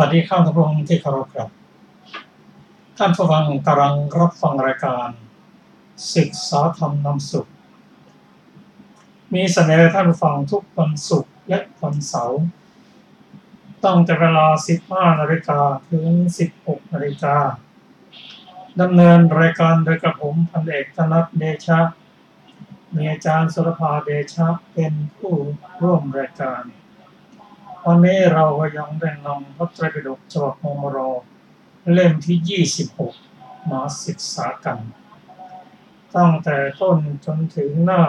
วัสดีครับท่านผู้ฟังที่เคารพครับท่านผู้ฟังกำลังรับฟังรายการศึกษาธรรมนำสุขมีเสนอท่านผู้ฟังทุกวันศุกร์และวันเสาร์ตั้งแต่เวลา 15 นาฬิกาถึง 16 นาฬิกาดำเนินรายการโดยกระผมพันเอกธนัทเดชะมีอาจารย์สุรภาเดชะเป็นผู้ร่วมรายการวันนี้เราก็ยังได้นำพระไตรปิฎกฉบับมมร.เล่มที่ 26 มาศึกษากันตั้งแต่ต้นจนถึงหน้า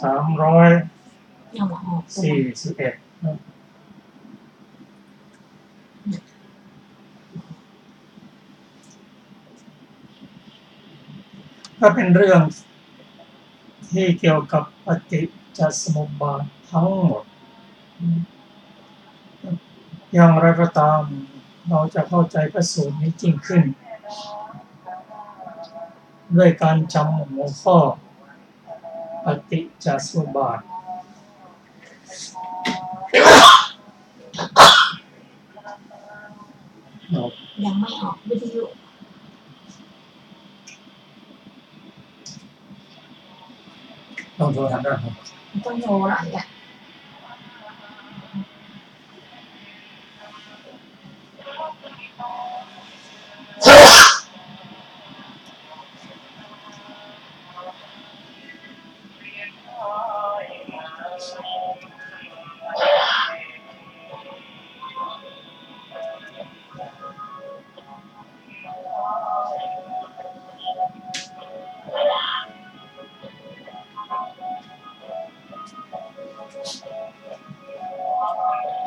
341ก็เป็นเรื่องที่เกี่ยวกับปฏิจจสมุปบาททั้งหมดอย่างไรก็ตามเราจะเข้าใจพระสูตรนี้จริงขึ้นด้วยการจำหัวข้อปฏิจจสมุปบาทยังไม่ออกวิทยุต้องโทรทางด้านผมต้องโทรหน่อยอ่ะ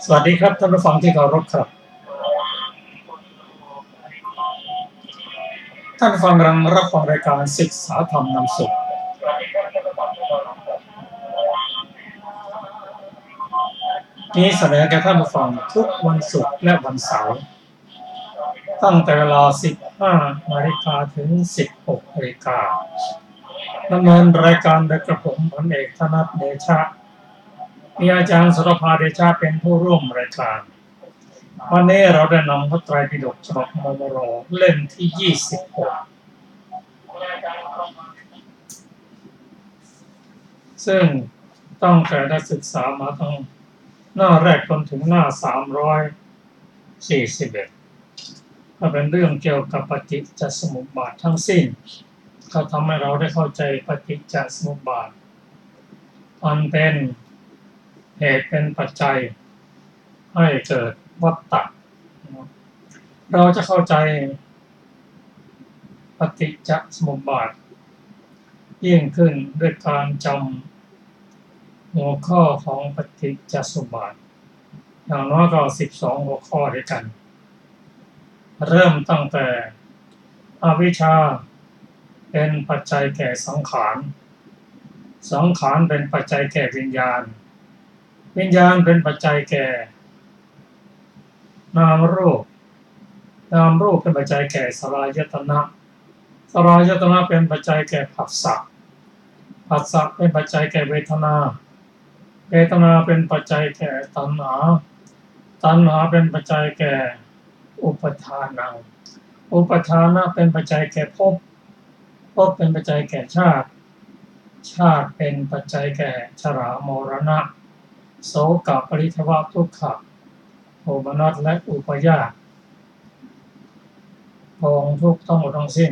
สวัสดีครับท่านผู้ฟังที่เคารพครับท่านผู้ฟังกำลังรับฟังรายการศึกษาธรรมนำสุขนี้เสนอแก่ท่านผู้ฟังทุกวันศุกร์และวันเสาร์ตั้งแต่เวลา 15 นาฬิกาถึง 16 นาฬิกาดำเนินรายการโดยกระผมพันเอกธนัทเดชะมีอาจารย์สุรภาเดชะเป็นผู้ร่วมรายการวันนี้เราได้นำพระไตรปิฎกฉบับมมร.เล่มที่ 26ซึ่งต้องแต่ได้ศึกษามาตั้งหน้าแรกจนถึงหน้า 341ก็เป็นเรื่องเกี่ยวกับปฏิจจสมุปบาททั้งสิ้นก็ทำให้เราได้เข้าใจปฏิจจสมุปบาทอันเป็นเหตุเป็นปัจจัยให้เกิดวัฏฏะเราจะเข้าใจปฏิจจสมุปบาทยิ่งขึ้นด้วยการจำหัวข้อของปฏิจจสมุปบาทอย่างน้อยก็12หัวข้อด้วยกันเริ่มตั้งแต่อวิชชาเป็นปัจจัยแก่สังขารสังขารเป็นปัจจัยแก่วิญญาณวิญญาณเป็นปัจจัยแก่นามรูปนามรูปเป็นปัจจัยแก่สลายตนะสลายตนะเป็นปัจจัยแก่ผัสสะผัสสะเป็นปัจจัยแก่เวทนาเวทนาเป็นปัจจัยแก่ตัณหาตัณหาเป็นปัจจัยแก่อุปทานังอุปทานะเป็นปัจจัยแก่ภพภพเป็นปัจจัยแก่ชาติชาติเป็นปัจจัยแก่ชรามรณะโสกปริเทวทุกขโทมนัสและอุปยาสกองทุกข์ทั้งหมดทั้งสิ้น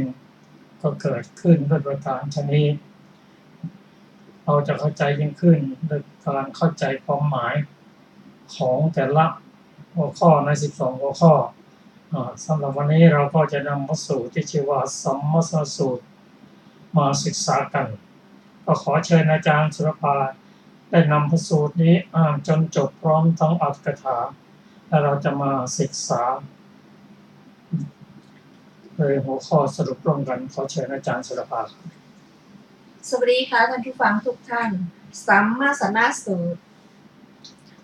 ก็เกิดขึ้นด้วยประการชนิดเราจะเข้าใจยิ่งขึ้นโดยการเข้าใจความหมายของแต่ละหัวข้อใน12หัวข้อสำหรับวันนี้เราก็จะนำพระสูตรที่ชื่อว่าสัมมัสสสูตรมาศึกษากันก็ขอเชิญอาจารย์สุรภาได้นำพระสูตรนี้อ่านจนจบพร้อมทั้งอัตถกถาและเราจะมาศึกษาโดยหัวข้อสรุปร่วมกันขอเชิญอาจารย์สุรภาสวัสดีค่ะท่านผู้ฟังทุกท่านสัมมาสนะสูตร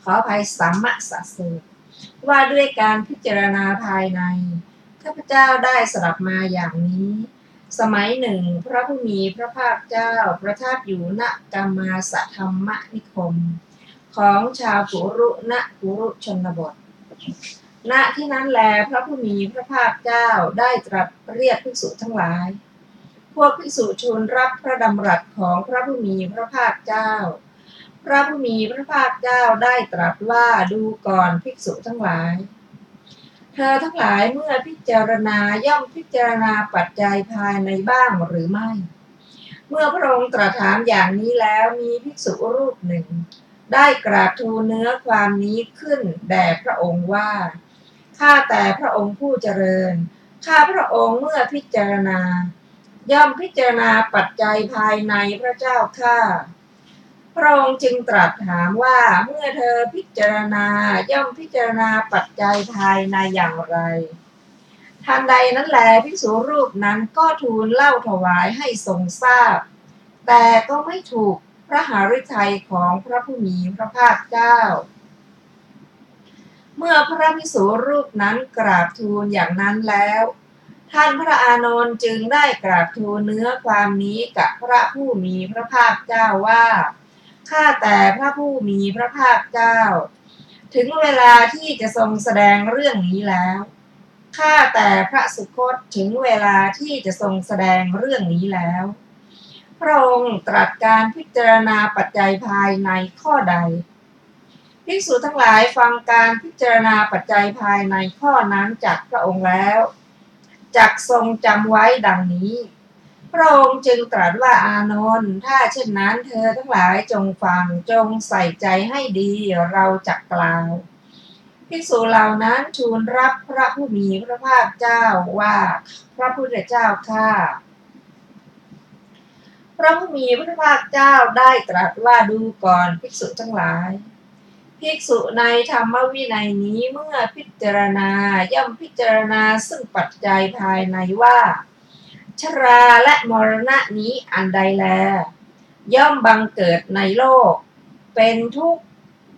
ขออภัยสัมมัสสสูตรว่าด้วยการพิจารณาภายในข้าพเจ้าได้สดับมาอย่างนี้สมัยหนึ่งพระผู้มีพระภาคเจ้าประทับอยู่ณกัมมาสธรรมนิคมของชาวกุรุณกุรุชนบท ณที่นั้นแลพระผู้มีพระภาคเจ้าได้ตรัสเรียกภิกษุทั้งหลายพวกภิกษุทูลรับพระดำรัสของพระผู้มีพระภาคเจ้าพระผู้มีพระภาคเจ้าได้ตรัสว่าดูก่อนภิกษุทั้งหลายเธอทั้งหลายเมื่อพิจารณาย่อมพิจารณาปัจจัยภายในบ้างหรือไม่เมื่อพระองค์ตรัสถามอย่างนี้แล้วมีภิกษุรูปหนึ่งได้กราบทูลเนื้อความนี้ขึ้นแด่พระองค์ว่าข้าแต่พระองค์ผู้เจริญข้าพระองค์เมื่อพิจารณาย่อมพิจารณาปัจจัยภายในพระเจ้าข้าพระองค์จึงตรัสถามว่าเมื่อเธอพิจารณาย่อมพิจารณาปัจจัยภายในอย่างไรทันใดนั้นแลภิกษุรูปนั้นก็ทูลเล่าถวายให้ทรงทราบแต่ก็ไม่ถูกพระหฤทัยของพระผู้มีพระภาคเจ้าเมื่อพระภิกษุรูปนั้นกราบทูลอย่างนั้นแล้วท่านพระอานนท์จึงได้กราบทูลเนื้อความนี้กับพระผู้มีพระภาคเจ้าว่าข้าแต่พระผู้มีพระภาคเจ้าถึงเวลาที่จะทรงแสดงเรื่องนี้แล้วข้าแต่พระสุคตถึงเวลาที่จะทรงแสดงเรื่องนี้แล้วพระองค์ตรัสการพิจารณาปัจจัยภายในข้อใดภิกษุทั้งหลายฟังการพิจารณาปัจจัยภายในข้อนั้นจากพระองค์แล้วจักทรงจำไว้ดังนี้พระองค์จึงตรัสว่าอานนท์ถ้าเช่นนั้นเธอทั้งหลายจงฟังจงใส่ใจให้ดีเราจักกล่าวภิกษุเหล่านั้นทูลรับพระผู้มีพระภาคเจ้าว่าพระพุทธเจ้าข้าพระผู้มีพระภาคเจ้าได้ตรัสว่าดูก่อนภิกษุทั้งหลายภิกษุในธรรมวินัยนี้เมื่อพิจารณาย่อมพิจารณาซึ่งปัจจัยภายในว่าชราและมรณะนี้อันใดแลย่อมบังเกิดในโลกเป็นทุกข์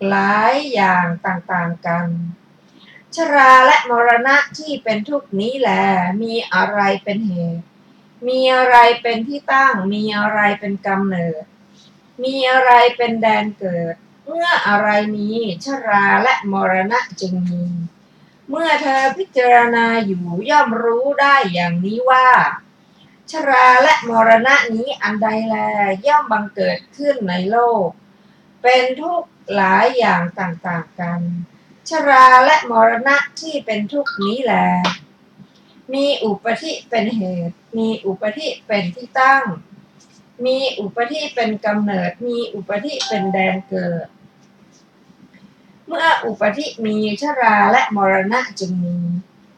หลายอย่างต่างๆกันชราและมรณะที่เป็นทุกข์นี้แลมีอะไรเป็นเหตุมีอะไรเป็นที่ตั้งมีอะไรเป็นกำเนิดมีอะไรเป็นแดนเกิดเมื่ออะไรมีชราและมรณะจึงมีเมื่อเธอพิจารณาอยู่ย่อมรู้ได้อย่างนี้ว่าชราและมรณะนี้อันใดแลย่อมบังเกิดขึ้นในโลกเป็นทุกข์หลายอย่างต่างๆกันชราและมรณะที่เป็นทุกข์นี้แลมีอุปธิเป็นเหตุมีอุปธิเป็นที่ตั้งมีอุปธิเป็นกำเนิดมีอุปธิเป็นแดนเกิดเมื่ออุปธิมีชราและมรณะจึงมี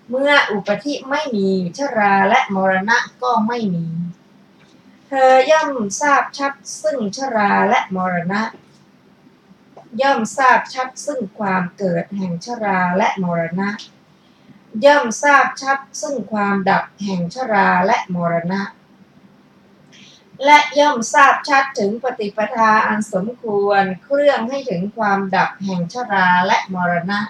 เมื่ออุปธิไม่มีชราและมรณะก็ไม่มีเธอย่อมทราบชัดซึ่งชราและมรณะย่อมทราบชัดซึ่งความเกิดแห่งชราและมรณะย่อมทราบชัดซึ่งความดับแห่งชราและมรณะและย่อมทราบชัดถึงปฏิปทาอันสมควรเครื่องให้ถึงความดับแห่งชราและมรณะ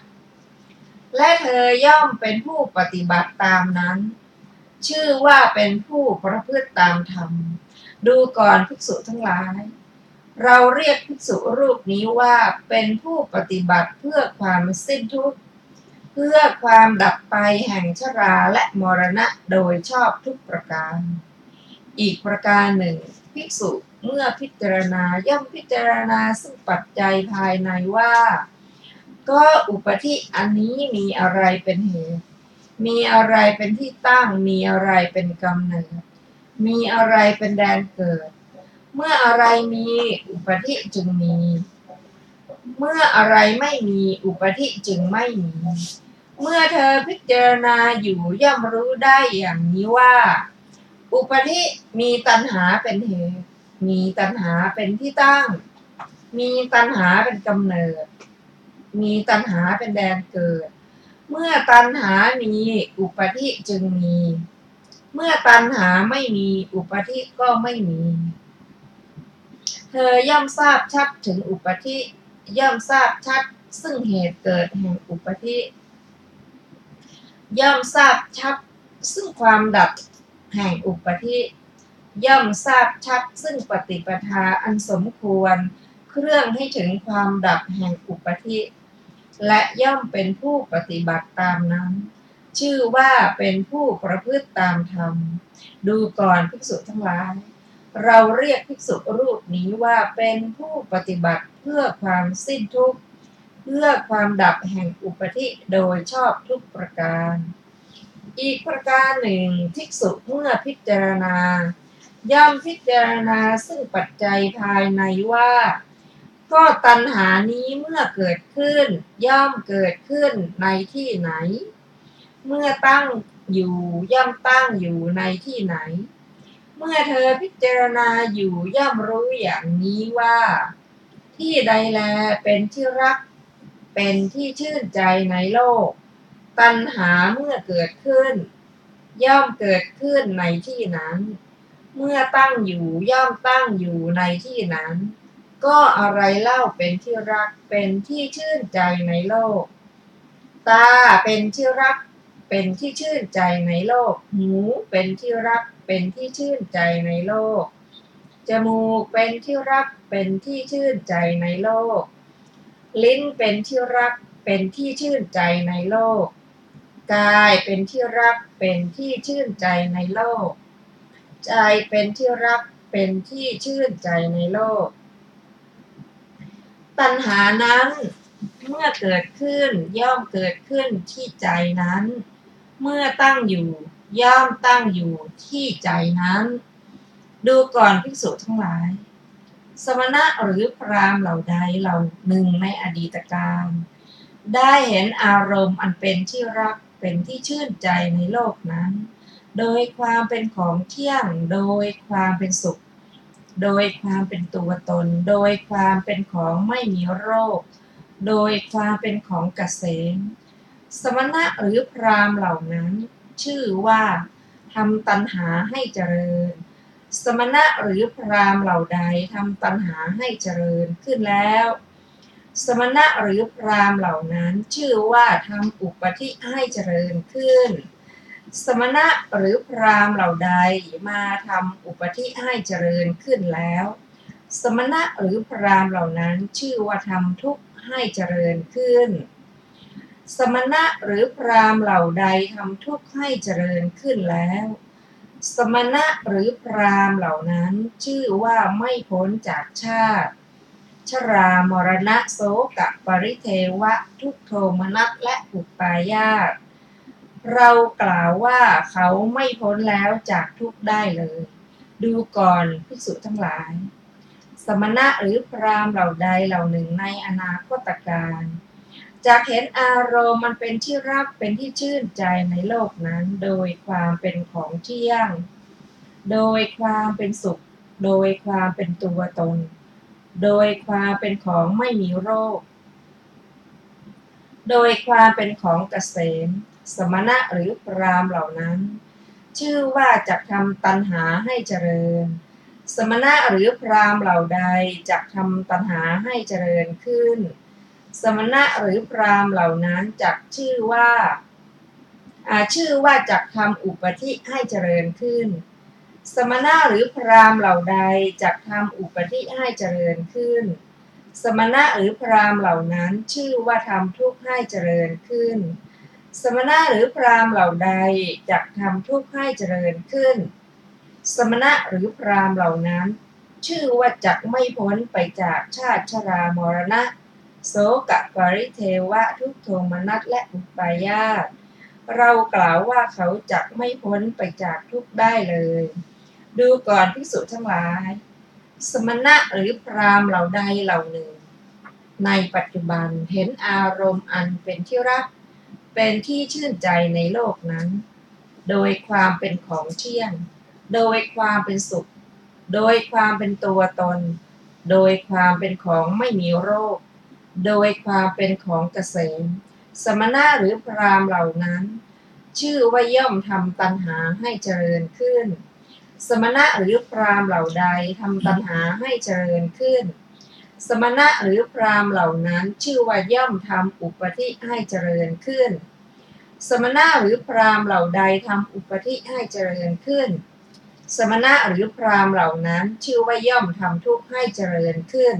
และเธอย่อมเป็นผู้ปฏิบัติตามนั้นชื่อว่าเป็นผู้ประพฤติตามธรรมดูก่อนภิกษุทั้งหลายเราเรียกภิกษุรูปนี้ว่าเป็นผู้ปฏิบัติเพื่อความสิ้นทุกข์เพื่อความดับไปแห่งชราและมรณะโดยชอบทุกประการอีกประการหนึ่งภิกษุเมื่อพิจารณาย่อมพิจารณาซึ่งปัจจัยภายในว่าก็อุปธิอันนี้มีอะไรเป็นเหตุมีอะไรเป็นที่ตั้งมีอะไรเป็นกำเนิดมีอะไรเป็นแดนเกิดเมื่ออะไรมีอุปธิจึงมีเมื่ออะไรไม่มีอุปธิจึงไม่มีเมื่อเธอพิจารณาอยู่ย่อมรู้ได้อย่างนี้ว่าอุปธิมีตัณหาเป็นเหตุมีตัณหาเป็นที่ตั้งมีตัณหาเป็นกำเนิดมีตัณหาเป็นแดนเกิดเมื่อตัณหามีอุปธิจึงมีเมื่อตัณหาไม่มีอุปธิก็ไม่มีเธอย่อมทราบชัดถึงอุปธิย่อมทราบชัดซึ่งเหตุเกิดแห่งอุปธิย่อมทราบชัดซึ่งความดับแห่งอุปธิย่อมทราบชัดซึ่งปฏิปทาอันสมควรเครื่องให้ถึงความดับแห่งอุปธิ และย่อมเป็นผู้ปฏิบัติตามนั้นชื่อว่าเป็นผู้ประพฤติตามธรรมดูก่อนภิกษุทั้งหลายเราเรียกภิกษุรูปนี้ว่าเป็นผู้ปฏิบัติเพื่อความสิ้นทุกข์เพื่อความดับแห่งอุปธิโดยชอบทุกประการอีกประการหนึ่งภิกษุเมื่อพิจารณาย่อมพิจารณาซึ่งปัจจัยภายในว่าก็ตัณหานี้เมื่อเกิดขึ้นย่อมเกิดขึ้นในที่ไหนเมื่อตั้งอยู่ย่อมตั้งอยู่ในที่ไหนเมื่อเธอพิจารณาอยู่ย่อมรู้อย่างนี้ว่าที่ใดแลเป็นที่รักเป็นที่ชื่นใจในโลกตัณหาเมื่อเกิดขึ้นย่อมเกิดขึ้นในที่นั้นเมื่อตั้งอยู่ย่อมตั้งอยู่ในที่นั้นก็อะไรเล่าเป็นที่รักเป็นที่ชื่นใจในโลกตาเป็นที่รักเป็นที่ชื่นใจในโลกหูเป็นที่รักเป็นที่ชื่นใจในโลกจมูกเป็นที่รักเป็นที่ชื่นใจในโลกลิ้นเป็นที่รักเป็นที่ชื่นใจในโลกกายเป็นที่รักเป็นที่ชื่นใจในโลกใจเป็นที่รักเป็นที่ชื่นใจในโลกตัณหานั้นเมื่อเกิดขึ้นย่อมเกิดขึ้นที่ใจนั้นเมื่อตั้งอยู่ย่อมตั้งอยู่ที่ใจนั้นดูก่อนภิกษุทั้งหลายสมณะหรือพราหมณ์เหล่าใดเหล่าหนึ่งในอดีตการได้เห็นอารมณ์อันเป็นที่รักเป็นที่ชื่นใจในโลกนั้นโดยความเป็นของเที่ยงโดยความเป็นสุขโดยความเป็นตัวตนโดยความเป็นของไม่มีโรคโดยความเป็นของเกษมสมณะหรือพราหมณ์เหล่านั้นชื่อว่าทำตัณหาให้เจริญสมณะหรือพราหมณ์เหล่าใดทำตัณหาให้เจริญขึ้นแล้วสมณะหรือพราหมณ์เหล่านั้นชื่อว่าทำอุปธิให้เจริญขึ้นสมณะหรือพราหมณ์เหล่าใดมาทำอุปธิให้เจริญขึ้นแล้วสมณะหรือพราหมณ์เหล่านั้นชื่อว่าทำทุกข์ให้เจริญขึ้นสมณะหรือพราหมณ์เหล่าใดทำทุกข์ให้เจริญขึ้นแล้วสมณะหรือพราหมณ์เหล่านั้นชื่อว่าไม่พ้นจากชาติชรามรณะโศกปริเทวะทุกโทมนัสและอุปาญาสเรากล่าวว่าเขาไม่พ้นแล้วจากทุกข์ได้เลยดูก่อนภิกษุทั้งหลายสมณะหรือพราหมณ์เหล่าใดเหล่าหนึ่งในอนาคตการจากเห็นอารมณ์มันเป็นที่รักเป็นที่ชื่นใจในโลกนั้นโดยความเป็นของเที่ยงโดยความเป็นสุขโดยความเป็นตัวตนโดยความเป็นของไม่มีโรคโดยความเป็นของเกษมสมณะหรือพราหมณ์เหล่านั้นชื่อว่าจักทำตัณหาให้เจริญสมณะหรือพราหมณ์เหล่าใดจักทำตัณหาให้เจริญขึ้นสมณะหรือพราหมณ์เหล่านั้นจักชื่อว่าจักทำอุปธิให้เจริญขึ้นสมณะหรือพราหมณ์เหล่าใดจักทำอุปธิให้เจริญขึ้นสมณะหรือพราหมณ์เหล่านั้นชื่อว่าทำทุกข์ให้เจริญขึ้นสมณะหรือพราหมณ์เหล่าใดจักทำทุกข์ให้เจริญขึ้นสมณะหรือพราหมณ์เหล่านั้นชื่อว่าจักไม่พ้นไปจากชาติชรามรณะโสกปริเทวะทุกโทมนัสและอุปาญาสเรากล่าวว่าเขาจักไม่พ้นไปจากทุกข์ได้เลยดูก่อนภิกษุทั้งหลายสมณะหรือพราหมณ์เหล่าใดเหล่าหนึ่งในปัจจุบันเห็นอารมณ์อันเป็นที่รักเป็นที่ชื่นใจในโลกนั้นโดยความเป็นของเที่ยงโดยความเป็นสุขโดยความเป็นตัวตนโดยความเป็นของไม่มีโรคโดยความเป็นของเกษมสมณะหรือพราหมณ์เหล่านั้นชื่อว่าย่อมทำตัณหาให้เจริญขึ้นสมณะหรือพราหมณ์เหล่าใดทำตัณหาให้เจริญขึ้นสมณะหรือพราหมณ์เหล่านั้นชื่อว่าย่อมทำอุปธิให้เจริญขึ้นสมณะหรือพราหมณ์เหล่าใดทำอุปธิให้เจริญขึ้นสมณะหรือพราหมณ์เหล่านั้นชื่อว่าย่อมทำทุกข์ให้เจริญขึ้น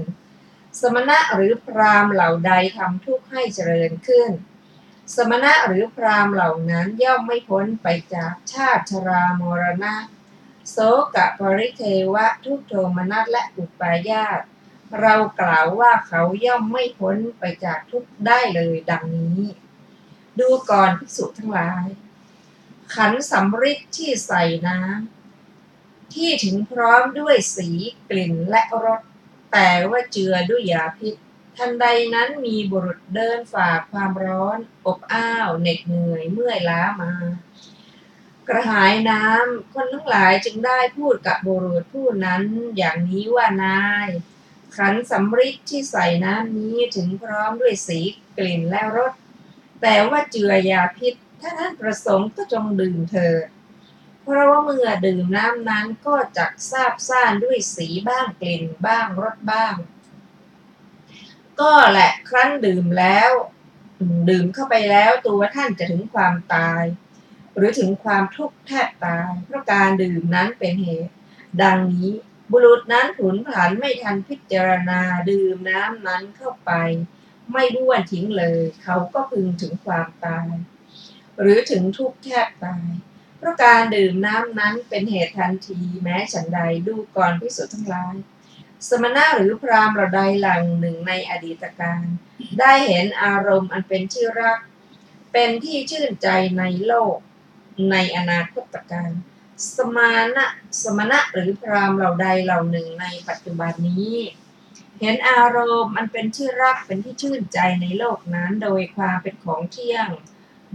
สมณะหรือพราหมณ์เหล่าใดทำทุกข์ให้เจริญขึ้นสมณะหรือพราหมณ์เหล่านั้นย่อมไม่พ้นไปจากชาติชรามรณะโสกะปริเทวะทุกโทมนัสและอุปาญาตเรากล่าวว่าเขาย่อมไม่พ้นไปจากทุกข์ได้เลยดังนี้ดูก่อนภิกษุทั้งหลายขันธ์สำริดที่ใส่น้ำที่ถึงพร้อมด้วยสีกลิ่นและรสแต่ว่าเจือด้วยยาพิษทันใดนั้นมีบุรุษเดินฝ่าความร้อนอบอ้าวเหน็ดเหนื่อยเมื่อยล้ามากระหายน้ำคนทั้งหลายจึงได้พูดกับบุรุษผู้นั้นอย่างนี้ว่านายขันธ์สำริดที่ใส่น้ำนี้ถึงพร้อมด้วยสีกลิ่นและรสแต่ว่าเจือยาพิษถ้าท่านประสงค์ก็จงดื่มเถิดเพราะว่าเมื่อดื่มน้ำนั้นก็จักซาบซ่านด้วยสีบ้างกลิ่นบ้างรสบ้างก็แหละครั้นดื่มเข้าไปแล้วตัวท่านจะถึงความตายหรือถึงความทุกข์แทบตายเพราะการดื่มนั้นเป็นเหตุดังนี้บุรุษนั้นผุนผันไม่ทันพิจารณาดื่มน้ำนั้นเข้าไปไม่บ้วนทิ้งเลยเขาก็พึงถึงความตายหรือถึงทุกข์แทบตายเพราะการดื่มน้ำนั้นเป็นเหตุทันทีแม้ฉันใดดูก่อนภิกษุทั้งหลายสมณะหรือพราหมณ์เหล่าใดเหล่าหนึ่งในอดีตการได้เห็นอารมณ์อันเป็นที่รักเป็นที่ชื่นใจในโลกในอนาคตการสมณะหรือพราหมณ์เหล่าใดเหล่าหนึ่งในปัจจุบันนี้เห็นอารมณ์อันเป็นที่รักเป็นที่ชื่นใจในโลกนั้นโดยความเป็นของเที่ยง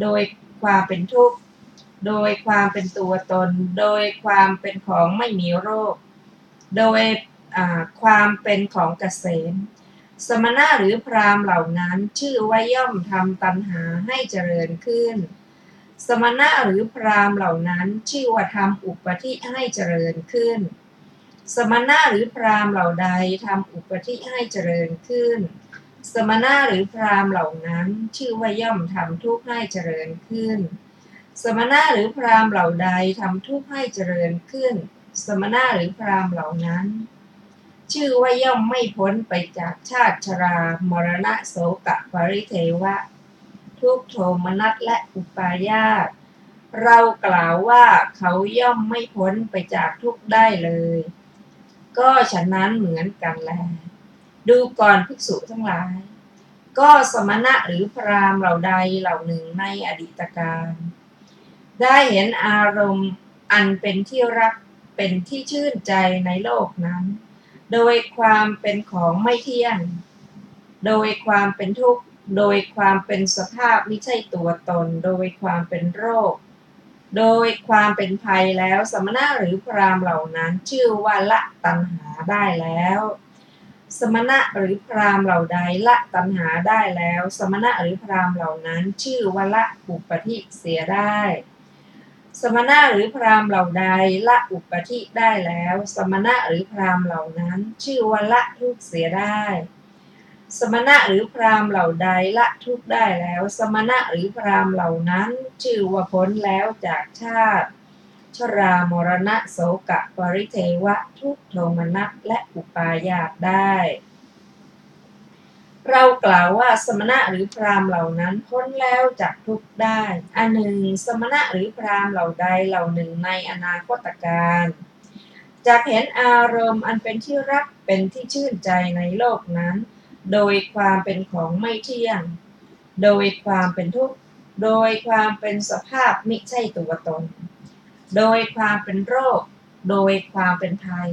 โดยความเป็นทุกข์โดยความเป็นตัวตนโดยความเป็นของไม่มีโรคโดยความเป็นของเกษมสมณะหรือพราหมณ์เหล่านั้นชื่อว่าย่อมทำตัณหาให้เจริญขึ้นสมณะหรือพราหมณ์เหล่านั้นชื่อว่าทำอุปธิให้เจริญขึ้นสมณะหรือพราหมณ์เหล่าใดทำอุปธิให้เจริญขึ้นสมณะหรือพราหมณ์เหล่านั้นชื่อว่าย่อมทำทุกข์ให้เจริญขึ้นสมณะหรือพราหมณ์เหล่าใดทำทุกข์ให้เจริญขึ้นสมณะหรือพราหมณ์เหล่านั้นชื่อว่าย่อมไม่พ้นไปจากชาติชรามรณะโสกะปริเทวะทุกโทมนัสและอุปาญาตเรากล่าวว่าเขาย่อมไม่พ้นไปจากทุกข์ได้เลยก็ฉะนั้นเหมือนกันแลดูก่อนภิกษุทั้งหลายก็สมณะหรือพราหมณ์เหล่าใดเหล่าหนึ่งในอดีตการได้เห็นอารมณ์อันเป็นที่รักเป็นที่ชื่นใจในโลกนั้นโดยความเป็นของไม่เที่ยงโดยความเป็นทุกข์โดยความเป็นสภาพไม่ใช่ตัวตนโดยความเป็นโรคโดยความเป็นภัยแล้วสมณะหรือพราหมณ์เหล่านั้นชื่อว่าละตัณหาได้แล้วสมณะหรือพราหมณ์เหล่าใดละตัณหาได้แล้วสมณะหรือพราหมณ์เหล่านั้นชื่อว่าละอุปธิเสียได้สมณะหรือพราหมณ์เหล่าใดละอุปธิได้แล้วสมณะหรือพราหมณ์เหล่านั้นชื่อว่าละทุกข์เสียได้สมณะหรือพราหมณ์เหล่าใดละทุกข์ได้แล้วสมณะหรือพราหมณ์เหล่านั้นชื่อว่าพ้นแล้วจากชาติชรามรณะโสกะปริเทวะทุกโทมนัสและอุปาญาตได้เรากล่าวว่าสมณะหรือพราหมณ์เหล่านั้นพ้นแล้วจากทุกข์ได้อันหนึ่งสมณะหรือพราหมณ์เหล่าใดเหล่าหนึ่งในอนาคตการจะเห็นอารมณ์อันเป็นที่รักเป็นที่ชื่นใจในโลกนั้นโดยความเป็นของไม่เที่ยงโดยความเป็นทุกข์โดยความเป็นสภาพมิใช่ตัวตนโดยความเป็นโรคโดยความเป็นภัย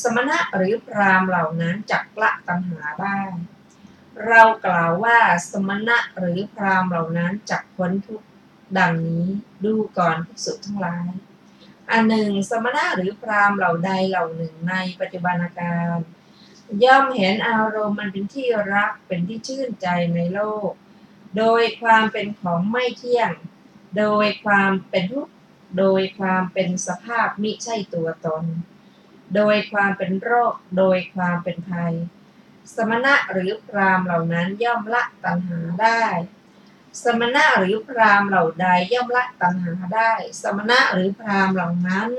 สมณะหรือพราหมณ์เหล่านั้นจักละตัณหาได้เรากล่าวว่าสมณะหรือพราหมณ์เหล่านั้นจักพ้นทุกข์ดังนี้ดูก่อนภิกษุทั้งหลายอันหนึ่งสมณะหรือพราหมณ์เหล่าใดเหล่าหนึ่งในปัจจุบันการย่อมเห็นอารมณ์มันเป็นที่รักเป็นที่ชื่นใจในโลกโดยความเป็นของไม่เที่ยงโดยความเป็นทุกข์โดยความเป็นสภาพมิใช่ตัวตนโดยความเป็นโรคโดยความเป็นภัยสมณะหรือพราหมณ์เหล่านั้นย่อมละตัณหาได้สมณะหรือพราหมณ์เหล่าใดย่อมละตัณหาได้สมณะหรือพราหมณ์เหล่านั้น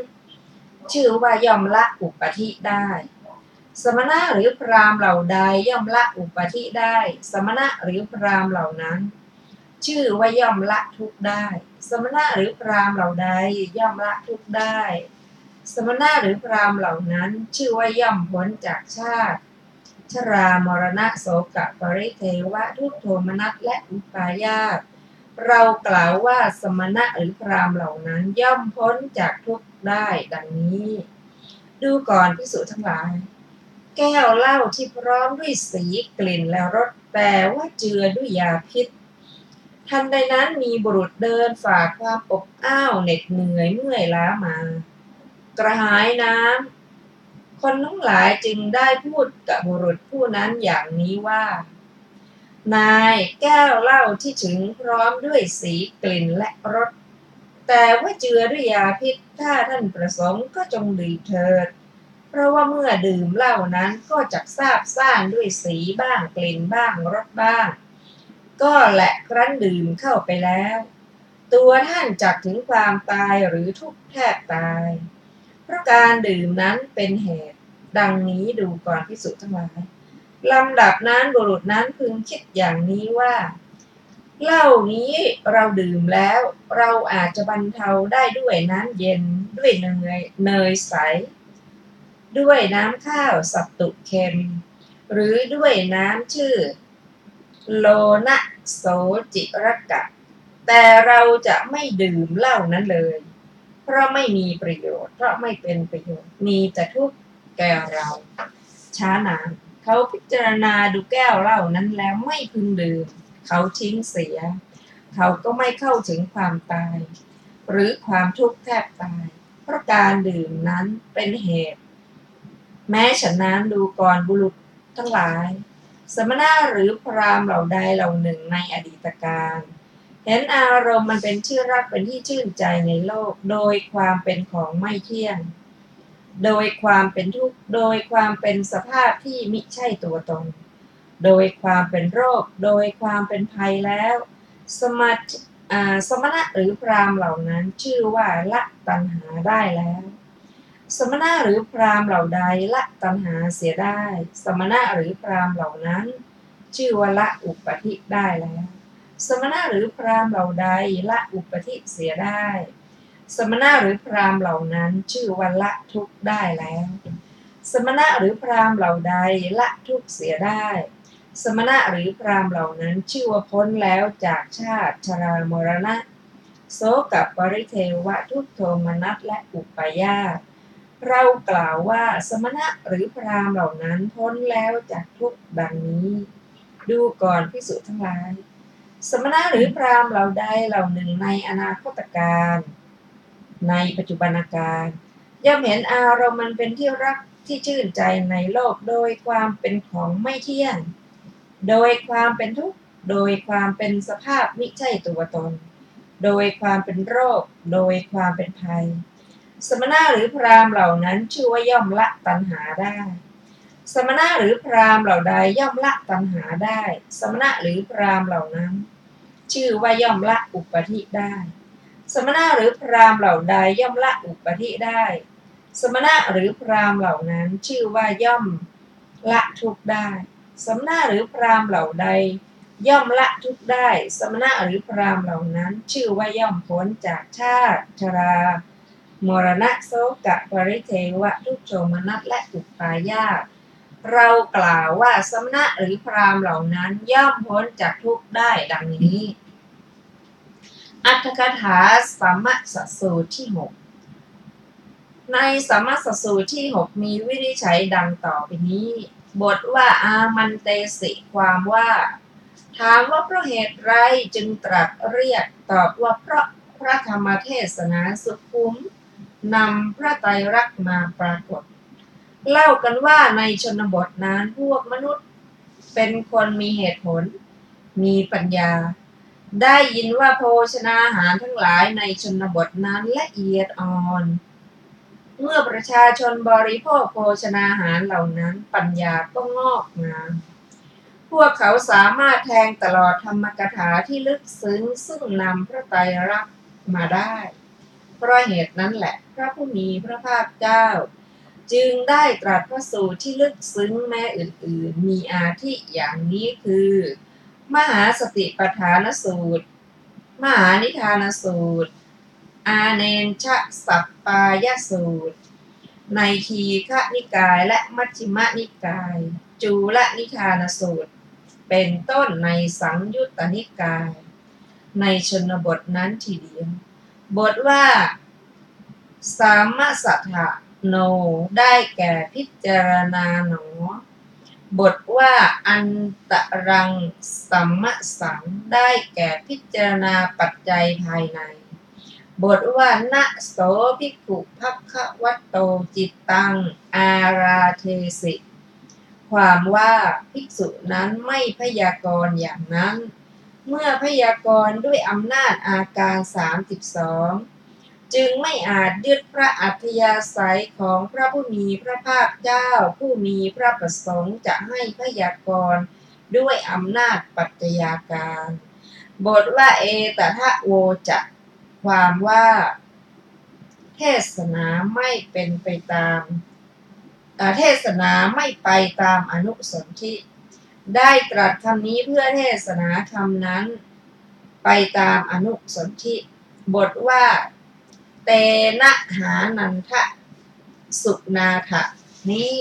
ชื่อว่าย่อมละอุปธิได้ สมณะหรือพราหมณ์เหล่าใดย่อมละอุปาทิได้สมณะหรือพราหมณ์เหล่านั้นชื่อว่าย่อมละทุกข์ได้สมณะหรือพราหมณ์เหล่าใดย่อมละทุกข์ได้สมณะหรือพราหมณ์เหล่านั้นชื่อว่าย่อมพ้นจากชาติชรามรณะโศกปริเทวะทุกขโทมนัสและอุปาญาสเรากล่าวว่าสมณะหรือพราหมณ์เหล่านั้นย่อมพ้นจากทุกข์ได้ดังนี้ดูก่อนภิกษุทั้งหลายแก้วเหล้าที่พร้อมด้วยสีกลิ่นและรสแต่ว่าเจือด้วยยาพิษทันใดนั้นมีบุรุษเดินฝ่าความอบอ้าวเหน็ดเหนื่อยเมื่อยล้ามากระหายน้ำคนทั้งหลายจึงได้พูดกับบุรุษผู้นั้นอย่างนี้ว่านายแก้วเหล้าที่ถึงพร้อมด้วยสีกลิ่นและรสแต่ว่าเจือด้วยยาพิษถ้าท่านประสงค์ก็จงดื่มเถิดเพราะว่าเมื่อดื่มเหล้านั้นก็จักซาบซ่านด้วยสีบ้างกลิ่นบ้างรสบ้างก็และครั้นดื่มเข้าไปแล้วตัวท่านจักถึงความตายหรือทุกข์แทบตายเพราะการดื่มนั้นเป็นเหตุดังนี้ดูก่อนภิกษุทั้งหลายลำดับนั้นบุรุษนั้นพึงคิดอย่างนี้ว่าเหล้านี้เราดื่มแล้วเราอาจจะบรรเทาได้ด้วยน้ำเย็นด้วยเนยใสด้วยน้ำข้าวสัตตุเค็มหรือด้วยน้ำชื่อโลนะโสจิรกะแต่เราจะไม่ดื่มเหล้านั้นเลยเพราะไม่มีประโยชน์เพราะไม่เป็นประโยชน์มีแต่ทุกข์แก่เราช้านานเขาพิจารณาดูแก้วเหล้านั้นแล้วไม่พึงดื่มเขาทิ้งเสียเขาก็ไม่เข้าถึงความตายหรือความทุกข์แทบตายเพราะการดื่มนั้นเป็นเหตุแม้ฉะนั้นดูก่อนบุรุษทั้งหลายสมณะหรือพราหมณ์เหล่าใดเหล่าหนึ่งในอดีตการเห็นอารมณ์มันเป็นที่รักเป็นที่ชื่นใจในโลกโดยความเป็นของไม่เที่ยงโดยความเป็นทุกข์โดยความเป็นสภาพที่มิใช่ตัวตนโดยความเป็นโรคโดยความเป็นภัยแล้วสมณะหรือพราหมณ์เหล่านั้นชื่อว่าละตัณหาได้แล้วสมณะหรือพราหมณ์เหล่าใดละตัณหาเสียได้สมณะหรือพราหมณ์เหล่านั้นชื่อว่าละอุปธิได้แล้วสมณะหรือพราหมณ์เหล่าใดละอุปธิเสียได้สมณะหรือพราหมณ์เหล่านั้นชื่อว่าละทุกข์ได้แล้วสมณะหรือพราหมณ์เหล่าใดละทุกข์เสียได้สมณะหรือพราหมณ์เหล่านั้นชื่อว่าพ้นแล้วจากชาติชรามรณะโสกปริเทวะทุกขโทมนัสและอุปาญาสเรากล่าวว่าสมณะหรือพราหมณ์เหล่านั้นพ้นแล้วจากทุกข์ดังนี้ดูก่อนภิกษุทั้งหลายสมณะหรือพราหมณ์เหล่าใดเหล่าหนึ่งในอนาคตการในปัจจุบันการย่อมเห็นอารมณ์มันเป็นที่รักที่ชื่นใจในโลกโดยความเป็นของไม่เที่ยงโดยความเป็นทุกข์โดยความเป็นสภาพมิใช่ตัวตนโดยความเป็นโรคโดยความเป็นภัยสมณะหรือพราหมณ์เหล่านั้นชื่อว่าย่อมละตัณหาได้สมณะหรือพราหมณ์เหล่าใดย่อมละตัณหาได้สมณะหรือพราหมณ์เหล่านั้นชื่อว่าย่อมละอุปธิได้สมณะหรือพราหมณ์เหล่าใดย่อมละอุปธิได้สมณะหรือพราหมณ์เหล่านั้นชื่อว่าย่อมละทุกข์ได้สมณะหรือพราหมณ์เหล่าใดย่อมละทุกข์ได้สมณะหรือพราหมณ์เหล่านั้นชื่อว่าย่อมพ้นจากชาติชรามรณะโสกปริเทวะทุกขโทมนัสและอุปาญาสเรากล่าวว่าสมณะหรือพราหมณ์เหล่านั้นย่อมพ้นจากทุกข์ได้ดังนี้อรรถกถาสัมมัสสสูตรที่ 6ในสัมมัสสสูตรที่ 6มีวินิจฉัยดังต่อไปนี้บทว่าอามันเตสิความว่าถามว่าเพราะเหตุไรจึงตรัสเรียกตอบว่าเพราะพระธรรมเทศนาสุขุมนำพระไตรลักษณ์มาปรากฏเล่ากันว่าในชนบทนั้นพวกมนุษย์เป็นคนมีเหตุผลมีปัญญาได้ยินว่าโภชนาอาหารทั้งหลายในชนบทนั้นละเอียดอ่อนเมื่อประชาชนบริโภคโภชนาอาหารเหล่านั้นปัญญาก็งอกงามพวกเขาสามารถแทงตลอดธรรมกถาที่ลึกซึ้งซึ่งนำพระไตรลักษณ์มาได้เพราะเหตุนั้นแหละพระผู้มีพระภาคเจ้า จึงได้ตรัสพระสูตรที่ลึกซึ้งแม้อื่นๆมีอาทิอย่างนี้คือมหาสติปัฏฐานสูตรมหานิทานสูตรอาเนนชสัปปายสูตรในทีฆนิกายและมัชฌิมนิกายจุลนิทานสูตรเป็นต้นในสังยุตตนิกายในชนบทนั้นทีเดียวบทว่าสามมสัทธะโนได้แก่พิจารณาหนอบทว่าอันตรังสัมมสังได้แก่พิจารณาปัจจัยภายในบทว่านะโสภิกขุภัคคะวัตโตจิตตังอาราเทสิความว่าภิกษุนั้นไม่พยากรณ์อย่างนั้นเมื่อพยากรณ์ด้วยอำนาจอาการ32จึงไม่อาจยึดพระอัธยาศัยของพระผู้มีพระภาคเจ้าผู้มีพระประสงค์จะให้พยากรณ์ด้วยอำนาจปัจจัยาการบทว่าเอตทะโวจะความว่าเทศนาไม่เป็นไปตามเทศนาไม่ไปตามอนุสนธิได้ตรัสคำนี้เพื่อเทศนาคำนั้นไปตามอนุสนธิบทว่าเตนะหานันทะสุนาถะนี้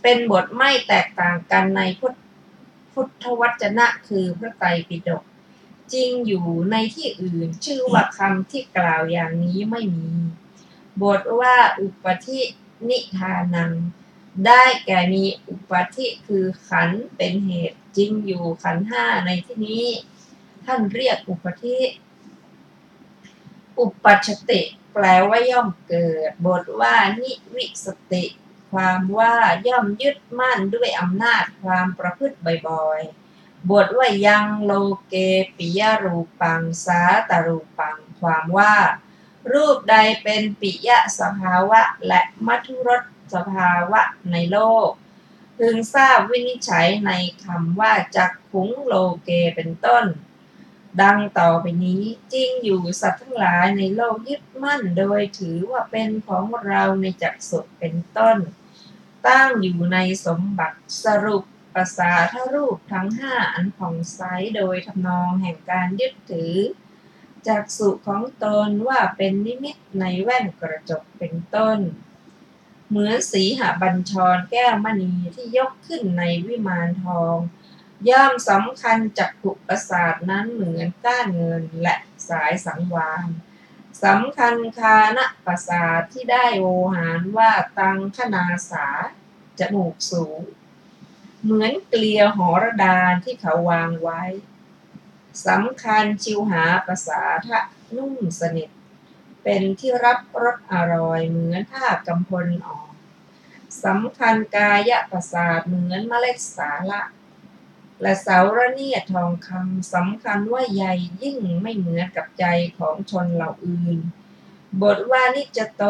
เป็นบทไม่แตกต่างกันในพุทธวจนะคือพระไตรปิฎกจริงอยู่ในที่อื่นชื่อว่าคำที่กล่าวอย่างนี้ไม่มีบทว่าอุปธินิทานังได้แก่มีอุปธิคือขันธ์เป็นเหตุจริงอยู่ขันธ์ห้าในที่นี้ท่านเรียกอุปธิอุปัชชติแปลว่าย่อมเกิดบทว่านิวิสติความว่าย่อมยึดมั่นด้วยอำนาจความประพฤติบ่อยๆบทว่ายังโลเกปิยรูปังสาตรูปังความว่ารูปใดเป็นปิยสภาวะและมัทุรสสภาวะในโลกพึงทราบวินิจฉัยในคำว่าจักขุงโลเกเป็นต้นดังต่อไปนี้จริงอยู่สัตว์ทั้งหลายในโลกยึดมั่นโดยถือว่าเป็นของเราในจักษุเป็นต้นตั้งอยู่ในสมบัติสรุปภาษาทรูปทั้งห้าอันผ่องใสโดยทำนองแห่งการยึดถือจักษุของตนว่าเป็นนิมิตในแว่นกระจกเป็นต้นเหมือนสีหบัญชรแก้วมณีที่ยกขึ้นในวิมานทองย่อมสำคัญจักขุประสาทนั้นเหมือนก้านเงินและสายสังวาลสำคัญคานประสาทที่ได้โวหารว่าตังคนาสาจมูกสูงเหมือนเกลียวหรดานที่เขาวางไว้สำคัญชิวหาประสาทะนุ่มสนิทเป็นที่รับรสอร่อยเหมือนผ้ากำพลอ่อนสำคัญกายประสาทเหมือนเมล็ดสาละและเสาระเนียดทองคำสำคัญว่าใหญ่ยิ่งไม่เหมือนกับใจของชนเหล่าอื่นบทว่านิจจโต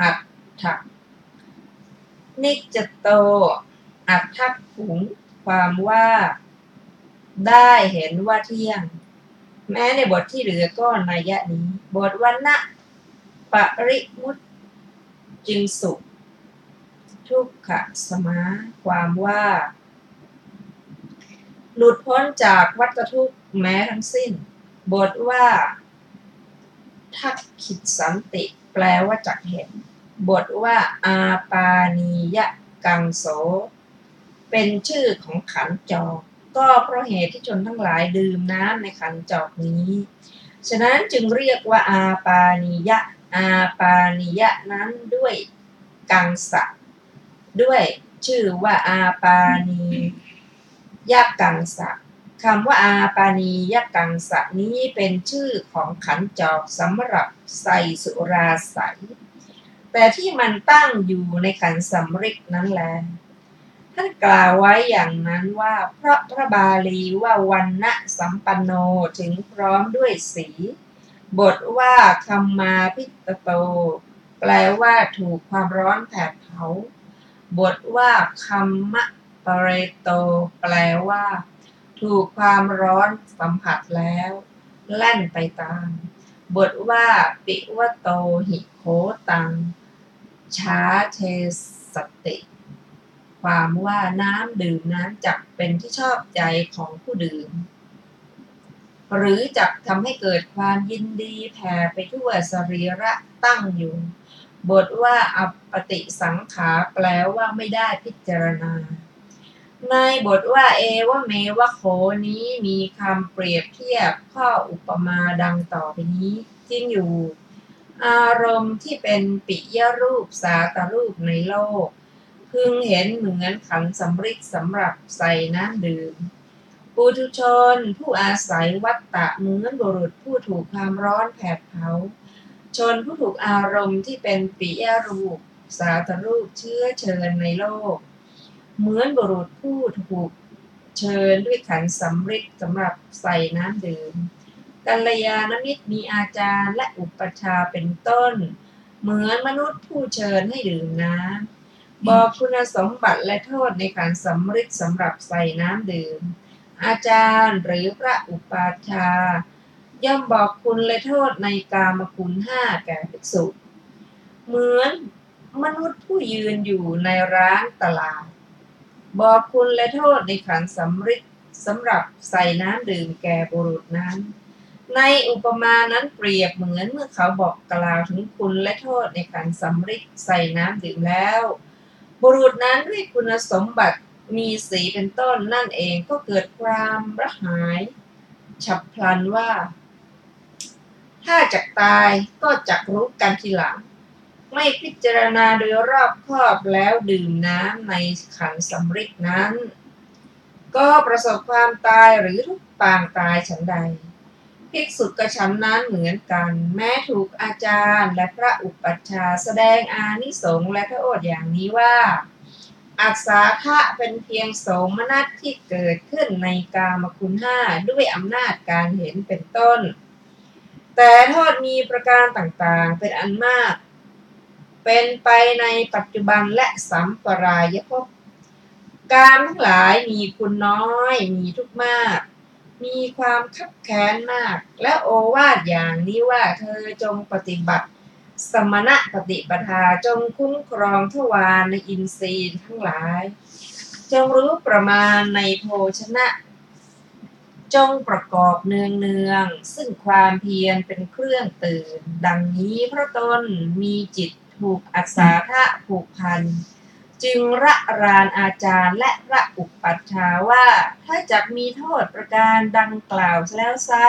อัตถะนิจจโตอัตถะขุงความว่าได้เห็นว่าเที่ยงแม้ในบทที่เหลือก็นัยยะนี้บทว่านะปริมุตจึงสุขทุกขสมาความว่าหลุดพ้นจากวัฏทุกข์แม้ทั้งสิ้นบทว่าทักขิตสันติแปลว่าจักเห็นบทว่าอาปานียกังโสเป็นชื่อของขันธ์จอกก็เพราะเหตุที่ชนทั้งหลายดื่มน้ำในขันธ์จอกนี้ฉะนั้นจึงเรียกว่าอาปานียะอาปานียะนั้นด้วยกังสะด้วยชื่อว่าอาปานียกังสะคำว่าอาปานียกังสะนี้เป็นชื่อของขันธ์จอกสำหรับใส่สุราใสแต่ที่มันตั้งอยู่ในขันธ์สำริดนั้นแลท่านกล่าวไว้อย่างนั้นว่าเพราะพระบาลีว่าวันนะสัมปันโนถึงพร้อมด้วยสีบทว่าคัมมาพิตโตแปลว่าถูกความร้อนแผดเผาบทว่าคัมมะปเรโตแปลว่าถูกความร้อนสัมผัสแล้วแล่นไปตามบทว่าปิวโตหิโคตัง ชาเทสติ ความว่าน้ำดื่มนั้นจักเป็นที่ชอบใจของผู้ดื่มหรือจักทำให้เกิดความยินดีแผ่ไปทั่วสรีระตั้งอยู่บทว่าอัปปติสังขาแปลว่าไม่ได้พิจารณาในบทว่าเอวเมวะโขนี้มีคำเปรียบเทียบข้ออุปมาดังต่อไปนี้จริงอยู่อารมณ์ที่เป็นปิยรูปสาตรูปในโลกพึงเห็นเหมือนขันสำริดสำหรับใส่น้ำดื่มปุถุชนผู้อาศัยวัตตะเหมือนบุรุษผู้ถูกความร้อนแผดเผาชนผู้ถูกอารมณ์ที่เป็นปิยรูปสาตรูปเชื้อเชิญในโลกเหมือนบุรุษผู้ถูกเชิญด้วยขันสำริดสำหรับใส่น้ำดื่มกัลยาณมิตรมีอาจารย์และอุปชาเป็นต้นเหมือนมนุษย์ผู้เชิญให้ดื่มน้ำบอกคุณสมบัติและโทษในขันสำริดสำหรับใส่น้ำดื่มอาจารย์หรือพระอุปชาย่อมบอกคุณและโทษในกามคุณห้าแก่ภิกษุเหมือนมนุษย์ผู้ยืนอยู่ในร้านตลาดบอกคุณและโทษในขันสำริดสำหรับใส่น้ำดื่มแก่บุรุษนั้นในอุปมานั้นเปรียบเหมือนเมื่อเขาบอกกล่าวถึงคุณและโทษในขันสำริดใส่น้ำดื่มแล้วบุรุษนั้นด้วยคุณสมบัติมีสีเป็นต้นนั่นเองก็เกิดความระหายฉับพลันว่าถ้าจักตายก็จักรู้กันทีหลังไม่พิจารณาโดยรอบคอบแล้วดื่มน้ำในขันสำริดนั้นก็ประสบความตายหรือทุกปางตายฉันใดภิกษุกับฉันนั้นเหมือนกันแม้ถูกอาจารย์และพระอุปัชฌาย์แสดงอานิสงส์และโทษอย่างนี้ว่าอัศาทะเป็นเพียงโสมนัสที่เกิดขึ้นในกามคุณห้าด้วยอำนาจการเห็นเป็นต้นแต่โทษมีประการต่างๆเป็นอันมากเป็นไปในปัจจุบันและสัมปรายภพกามทั้งหลายมีคุณน้อยมีทุกข์มากมีความคับแค้นมากและโอวาทอย่างนี้ว่าเธอจงปฏิบัติสมณปฏิปทาจงคุ้มครองทวารในอินทรีย์ทั้งหลายจงรู้ประมาณในโภชนะจงประกอบเนืองๆซึ่งความเพียรเป็นเครื่องตื่นดังนี้เพราะตนมีจิตถูกอัศาทะผูกพันจึงระรานอาจารย์และพระอุปัชฌาย์ว่าถ้าจักมีโทษประการดังกล่าวแล้วไซร้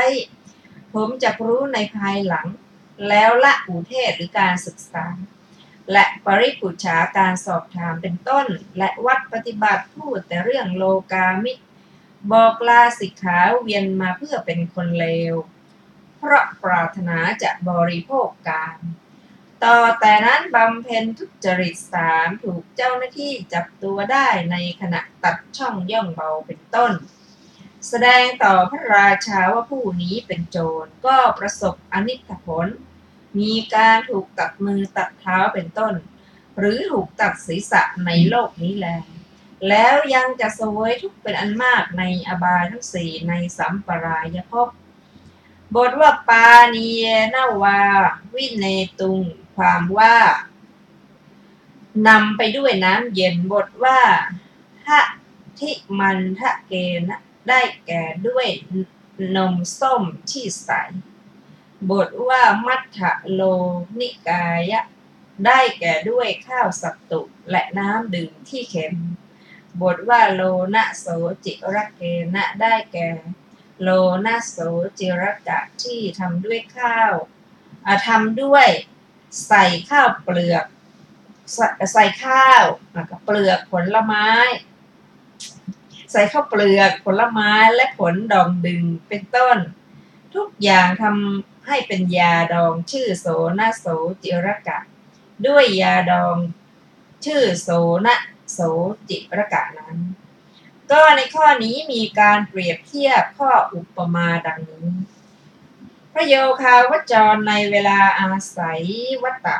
ผมจักรู้ในภายหลังแล้วละอุเทศหรือการศึกษาและปริปุจฉาการสอบถามเป็นต้นและวัดปฏิบัติพูดแต่เรื่องโลกามิตรบอกลาสิกขาเวียนมาเพื่อเป็นคนเลวเพราะปรารถนาจะบริโภคกามต่อแต่นั้นบำเพ็ญทุจริต3ถูกเจ้าหน้าที่จับตัวได้ในขณะตัดช่องย่องเบาเป็นต้นแสดงต่อพระราชาว่าผู้นี้เป็นโจรก็ประสบอนิจจผลมีการถูกตัดมือตัดเท้าเป็นต้นหรือถูกตัดศีรษะในโลกนี้แล้วยังจะเสวยทุกข์เป็นอันมากในอบายทั้ง4ในสัมปรายภพบทว่าปานีเยนวาวิเนตุงความว่านำไปด้วยน้ำเย็นบทว่าทะทิมันทะเกนะได้แก่ด้วยนมส้มที่ใสบทว่ามัทธะโลนิกายะได้แก่ด้วยข้าวสัตตุและน้ำดื่มที่เค็มบทว่าโลนะโสจิระเกนะได้แก่โลนะโสจิรกะที่ทำด้วยข้าวทำด้วยใส่ข้าวเปลือกใส่ข้าวกับเปลือกผลไม้ใส่ข้าวเปลือกผลไม้และผลดองดึงเป็นต้นทุกอย่างทำให้เป็นยาดองชื่อโสนะโสจิรกะด้วยยาดองชื่อโสนะโสจิรกะนั้นก็ในข้อนี้มีการเปรียบเทียบข้ออุปมาดังนี้พระโยคาวจรในเวลาอาศัยวัตตะ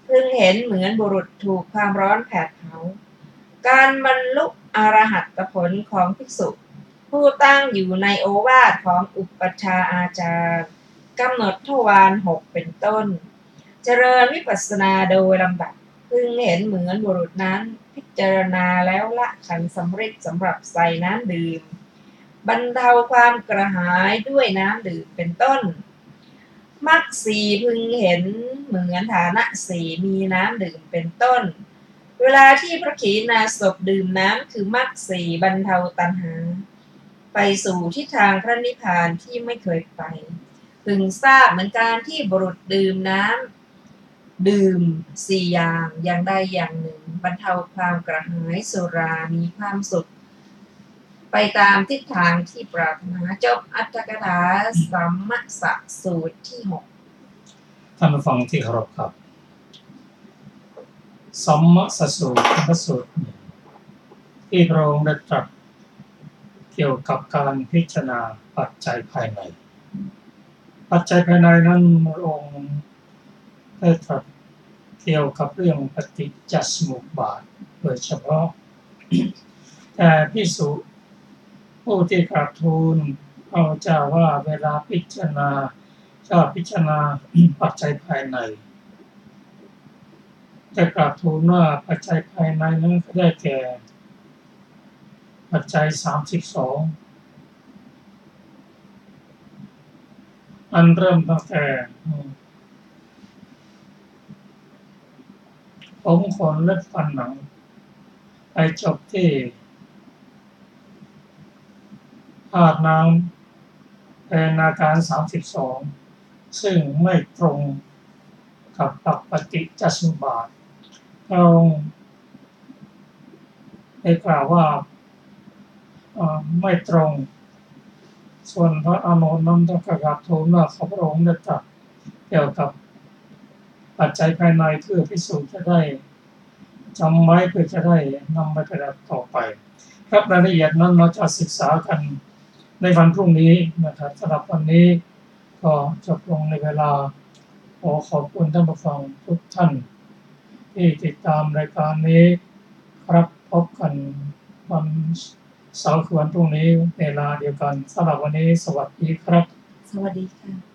พึงเห็นเหมือนบุรุษถูกความร้อนแผดเผาการบรรลุอรหัตผลของภิกษุผู้ตั้งอยู่ในโอวาทของอุปัชฌาย์อาจารย์กำหนดทวาร6เป็นต้นเจริญวิปัสสนาโดยลำดับ พึงเห็นเหมือนบุรุษนั้นพิจารณาแล้วละขันสำริดสำหรับใส่น้ำดื่มบรรเทาความกระหายด้วยน้ำดื่มเป็นต้นมรรคสี่พึงเห็นเหมือนฐานะสี่มีน้ำดื่มเป็นต้นเวลาที่พระขีณาสพดื่มน้ำคือมรรคสี่บรรเทาตัณหาไปสู่ทิศทางพระนิพพานที่ไม่เคยไปพึงทราบเหมือนการที่บุรุษดื่มน้ำดื่มสี่อย่างใดอย่างหนึ่งบรรเทาความกระหายสุรามีความสุขไปตามทิศทางที่ปรารถนาจบอรรถกถาสัมมสสูตรที่6ท่านผู้ฟังที่เคารพครับสัมมสสูตรเป็นพระสูตรที่พระองค์ได้ตรัสเกี่ยวกับการพิจารณาปัจจัยภายในปัจจัยภายในนั้นพระองค์ได้ตรัสเกี่ยวกับเรื่องปฏิจจสมุปบาทโดยเฉพาะแต่ภิกษุผู้ที่กราบทูลเอาเจ้าว่าเวลาพิจารณาปัจจัยภายในจะกราบทูลว่าปัจจัยภายในนั้นก็ได้แก่ปัจจัย32อันเริ่มตั้งแต่ผมขนเล็บฟันหนังไปจบที่ธาตุน้ำเป็นอาการ32ซึ่งไม่ตรงกับหลักปฏิจจสมุปบาทพระองค์ได้กล่าวว่าไม่ตรงส่วนพระอานนท์นั้นต้องกราบทูลว่าพระองค์ได้ตรัสเกี่ยวกับปัจจัยภายในเพื่อภิกษุจะได้จำไว้เพื่อจะได้นำไปปฏิบัติต่อไปครับรายละเอียดนั้นเราจะศึกษากันในวันพรุ่งนี้นะครับสำหรับวันนี้ก็จบลงในเวลาขอบคุณท่านผู้ฟังทุกท่านที่ติดตามรายการนี้ครับพบกันวันเสาร์คือวันพรุ่งนี้เวลาเดียวกันสำหรับวันนี้สวัสดีครับสวัสดีค่ะ